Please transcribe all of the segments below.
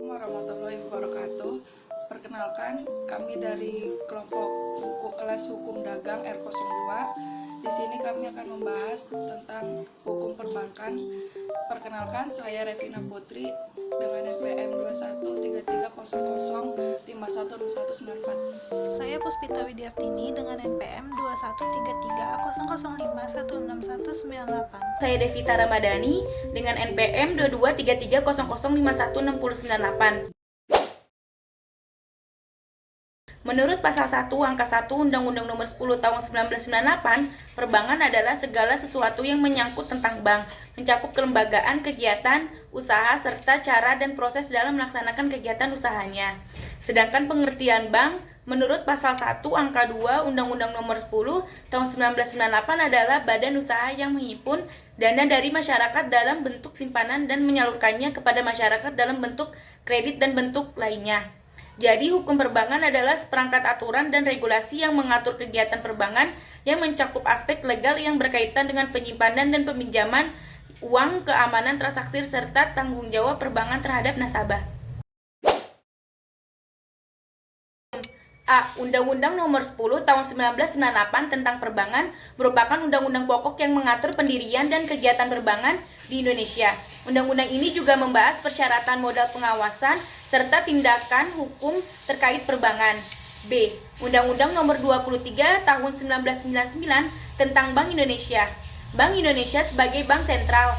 Warahmatullahi wabarakatuh. Perkenalkan, kami dari kelompok buku kelas hukum dagang R02. Di sini kami akan membahas tentang hukum perbankan. Perkenalkan, saya Revina Putri dengan NPM 213300516194. Saya Puspita Widiastini dengan NPM 213300516198. Saya Devita Ramadhani dengan NPM 223300516098. Menurut Pasal 1 Angka 1 Undang-Undang Nomor 10 Tahun 1998, perbankan adalah segala sesuatu yang menyangkut tentang bank, mencakup kelembagaan, kegiatan, usaha, serta cara dan proses dalam melaksanakan kegiatan usahanya. Sedangkan pengertian bank menurut Pasal 1 Angka 2 Undang-Undang Nomor 10 Tahun 1998 adalah badan usaha yang menghimpun dana dari masyarakat dalam bentuk simpanan dan menyalurkannya kepada masyarakat dalam bentuk kredit dan bentuk lainnya. Jadi, hukum perbankan adalah seperangkat aturan dan regulasi yang mengatur kegiatan perbankan yang mencakup aspek legal yang berkaitan dengan penyimpanan dan peminjaman uang, keamanan transaksi, serta tanggung jawab perbankan terhadap nasabah. A. Undang-Undang Nomor 10 Tahun 1998 tentang Perbankan merupakan undang-undang pokok yang mengatur pendirian dan kegiatan perbankan di Indonesia. Undang-undang ini juga membahas persyaratan modal pengawasan serta tindakan hukum terkait perbankan. B. Undang-Undang Nomor 23 Tahun 1999 tentang Bank Indonesia. Bank Indonesia sebagai bank sentral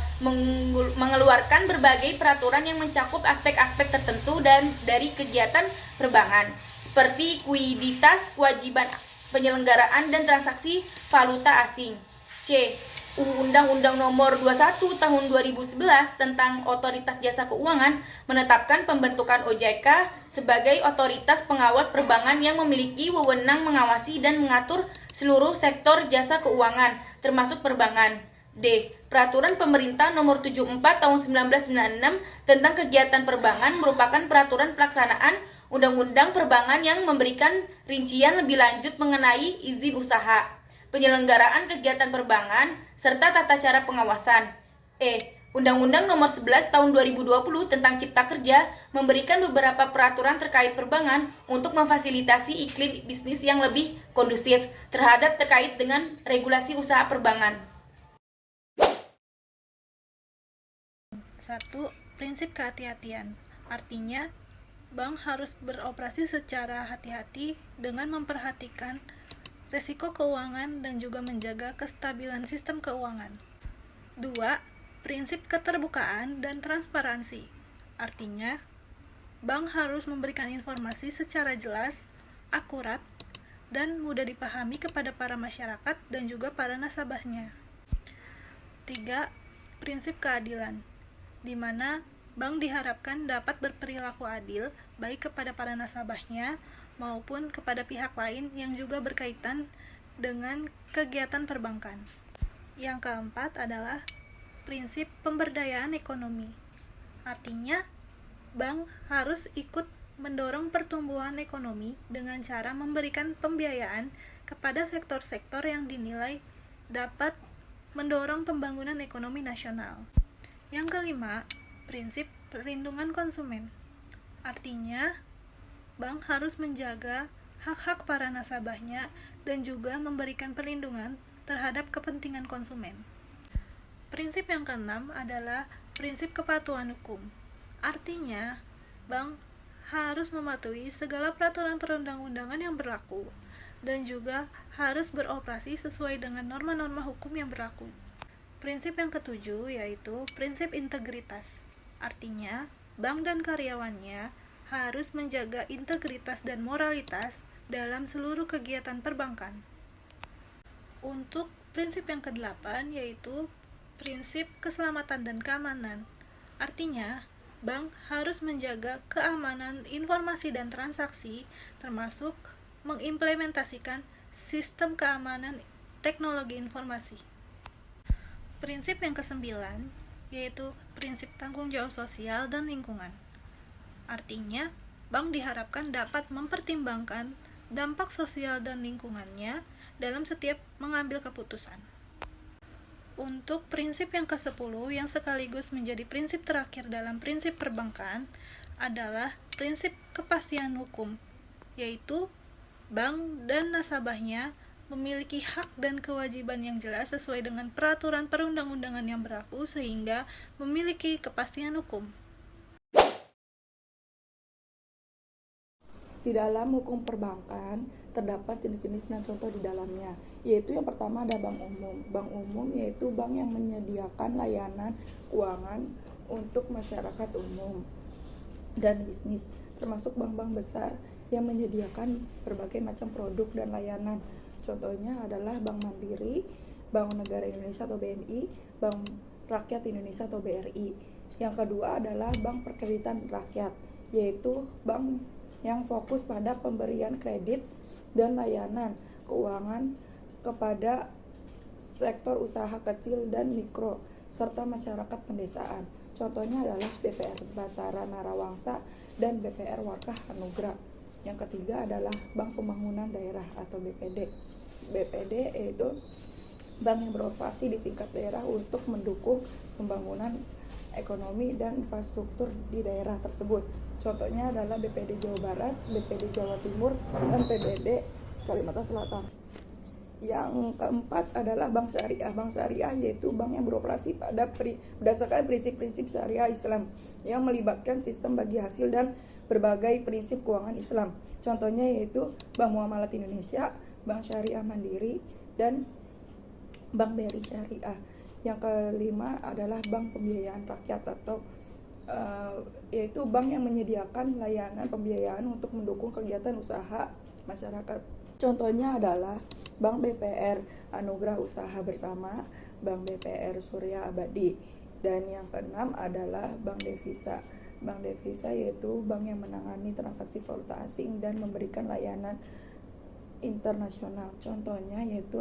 mengeluarkan berbagai peraturan yang mencakup aspek-aspek tertentu dan dari kegiatan perbankan, seperti kuiditas, kewajiban penyelenggaraan dan transaksi valuta asing. C. Undang-Undang Nomor 21 Tahun 2011 tentang Otoritas Jasa Keuangan menetapkan pembentukan OJK sebagai otoritas pengawas perbankan yang memiliki wewenang mengawasi dan mengatur seluruh sektor jasa keuangan, termasuk perbankan. D. Peraturan Pemerintah Nomor 74 Tahun 1996 tentang kegiatan perbankan merupakan peraturan pelaksanaan Undang-Undang Perbankan yang memberikan rincian lebih lanjut mengenai izin usaha, penyelenggaraan kegiatan perbankan, serta tata cara pengawasan. E. Undang-Undang Nomor 11 Tahun 2020 tentang Cipta Kerja memberikan beberapa peraturan terkait perbankan untuk memfasilitasi iklim bisnis yang lebih kondusif terkait dengan regulasi usaha perbankan. 1. Prinsip kehati-hatian. Artinya, bank harus beroperasi secara hati-hati dengan memperhatikan risiko keuangan dan juga menjaga kestabilan sistem keuangan. 2. Prinsip keterbukaan dan transparansi. Artinya, bank harus memberikan informasi secara jelas, akurat, dan mudah dipahami kepada para masyarakat dan juga para nasabahnya. 3. Prinsip keadilan, di mana bank diharapkan dapat berperilaku adil baik kepada para nasabahnya maupun kepada pihak lain yang juga berkaitan dengan kegiatan perbankan. Yang keempat adalah prinsip pemberdayaan ekonomi. Artinya, bank harus ikut mendorong pertumbuhan ekonomi dengan cara memberikan pembiayaan kepada sektor-sektor yang dinilai dapat mendorong pembangunan ekonomi nasional. Yang kelima, prinsip perlindungan konsumen. Artinya, bank harus menjaga hak-hak para nasabahnya dan juga memberikan perlindungan terhadap kepentingan konsumen. Prinsip yang keenam adalah prinsip kepatuhan hukum. Artinya, bank harus mematuhi segala peraturan perundang-undangan yang berlaku dan juga harus beroperasi sesuai dengan norma-norma hukum yang berlaku. Prinsip yang ketujuh yaitu prinsip integritas. Artinya, bank dan karyawannya harus menjaga integritas dan moralitas dalam seluruh kegiatan perbankan. Untuk prinsip yang kedelapan yaitu prinsip keselamatan dan keamanan. Artinya, bank harus menjaga keamanan informasi dan transaksi, termasuk mengimplementasikan sistem keamanan teknologi informasi. Prinsip yang kesembilan yaitu prinsip tanggung jawab sosial dan lingkungan. Artinya, bank diharapkan dapat mempertimbangkan dampak sosial dan lingkungannya dalam setiap mengambil keputusan. Untuk prinsip yang ke-10 yang sekaligus menjadi prinsip terakhir dalam prinsip perbankan adalah prinsip kepastian hukum, yaitu bank dan nasabahnya memiliki hak dan kewajiban yang jelas sesuai dengan peraturan perundang-undangan yang berlaku sehingga memiliki kepastian hukum. Di dalam hukum perbankan terdapat jenis-jenis dan contoh di dalamnya, yaitu yang pertama ada bank umum. Bank umum yaitu bank yang menyediakan layanan keuangan untuk masyarakat umum dan bisnis, termasuk bank-bank besar yang menyediakan berbagai macam produk dan layanan. Contohnya adalah Bank Mandiri, Bank Negara Indonesia atau BNI, Bank Rakyat Indonesia atau BRI. Yang kedua adalah Bank Perkreditan Rakyat, yaitu bank yang fokus pada pemberian kredit dan layanan keuangan kepada sektor usaha kecil dan mikro serta masyarakat pedesaan. Contohnya adalah BPR Batara Narawangsa dan BPR Wakah Anugrah. Yang ketiga adalah Bank Pembangunan Daerah atau BPD. BPD yaitu bank yang beroperasi di tingkat daerah untuk mendukung pembangunan ekonomi dan infrastruktur di daerah tersebut. Contohnya adalah BPD Jawa Barat, BPD Jawa Timur, dan PBD Kalimantan Selatan. Yang keempat adalah Bank Syariah. Bank Syariah yaitu bank yang beroperasi berdasarkan prinsip-prinsip syariah Islam yang melibatkan sistem bagi hasil dan berbagai prinsip keuangan Islam. Contohnya yaitu Bank Muamalat Indonesia, Bank Syariah Mandiri, dan Bank BRI Syariah. Yang kelima adalah Bank Pembiayaan Rakyat atau yaitu bank yang menyediakan layanan pembiayaan untuk mendukung kegiatan usaha masyarakat. Contohnya adalah Bank BPR Anugrah Usaha Bersama, Bank BPR Surya Abadi. Dan yang keenam adalah Bank Devisa. Bank Devisa yaitu bank yang menangani transaksi valuta asing dan memberikan layanan internasional. Contohnya yaitu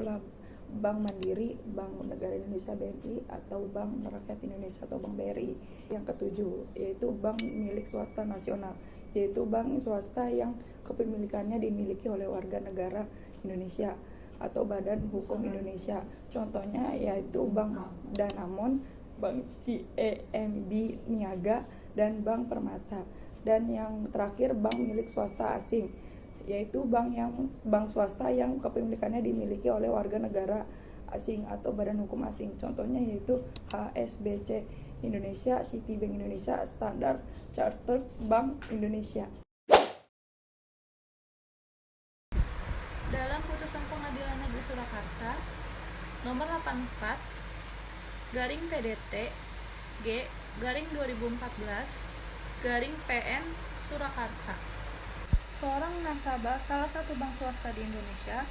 Bank Mandiri, Bank Negara Indonesia BNI, atau Bank Rakyat Indonesia atau Bank BRI. Yang ketujuh yaitu bank milik swasta nasional, yaitu bank swasta yang kepemilikannya dimiliki oleh warga negara Indonesia atau Badan Hukum Indonesia. Contohnya yaitu Bank Danamon, Bank CIMB Niaga, dan Bank Permata. Dan yang terakhir bank milik swasta asing, yaitu bank swasta yang kepemilikannya dimiliki oleh warga negara asing atau badan hukum asing. Contohnya yaitu HSBC Indonesia, Citibank Indonesia, Standard Chartered Bank Indonesia. Dalam putusan Pengadilan Negeri Surakarta nomor 84 garing PDT G garing 2014 garing PN Surakarta, seorang nasabah salah satu bank swasta di Indonesia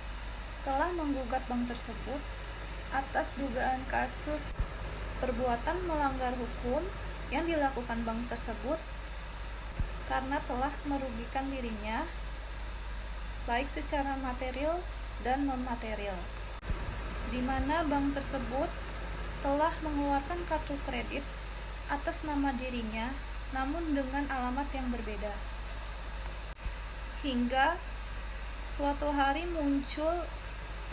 telah menggugat bank tersebut atas dugaan kasus perbuatan melanggar hukum yang dilakukan bank tersebut karena telah merugikan dirinya baik secara material dan non-material, di mana bank tersebut telah mengeluarkan kartu kredit atas nama dirinya namun dengan alamat yang berbeda. Hingga suatu hari muncul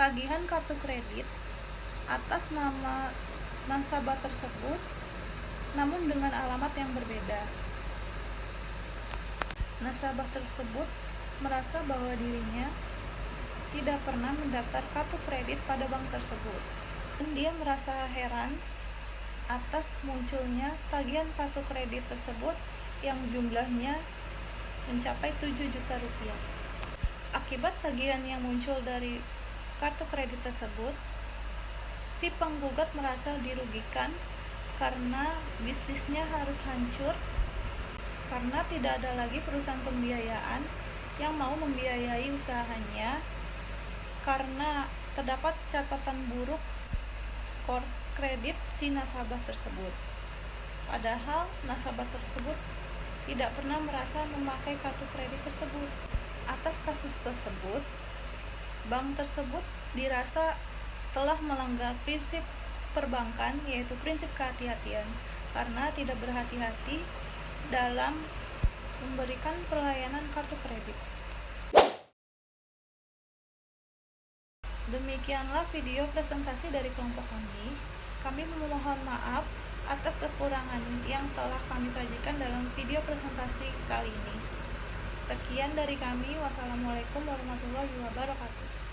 tagihan kartu kredit atas nama nasabah tersebut namun dengan alamat yang berbeda. Nasabah tersebut merasa bahwa dirinya tidak pernah mendaftar kartu kredit pada bank tersebut. Dan dia merasa heran atas munculnya tagihan kartu kredit tersebut yang jumlahnya mencapai 7 juta rupiah. Akibat tagihan yang muncul dari kartu kredit tersebut, si penggugat merasa dirugikan karena bisnisnya harus hancur karena tidak ada lagi perusahaan pembiayaan yang mau membiayai usahanya karena terdapat catatan buruk skor kredit si nasabah tersebut. Padahal nasabah tersebut tidak pernah merasa memakai kartu kredit tersebut. Atas kasus tersebut, bank tersebut dirasa telah melanggar prinsip perbankan, yaitu prinsip kehati-hatian, karena tidak berhati-hati dalam memberikan pelayanan kartu kredit. Demikianlah video presentasi dari kelompok kami. Kami memohon maaf atas kekurangan yang telah kami sajikan dalam video presentasi kali ini. Sekian dari kami. Wassalamualaikum warahmatullahi wabarakatuh.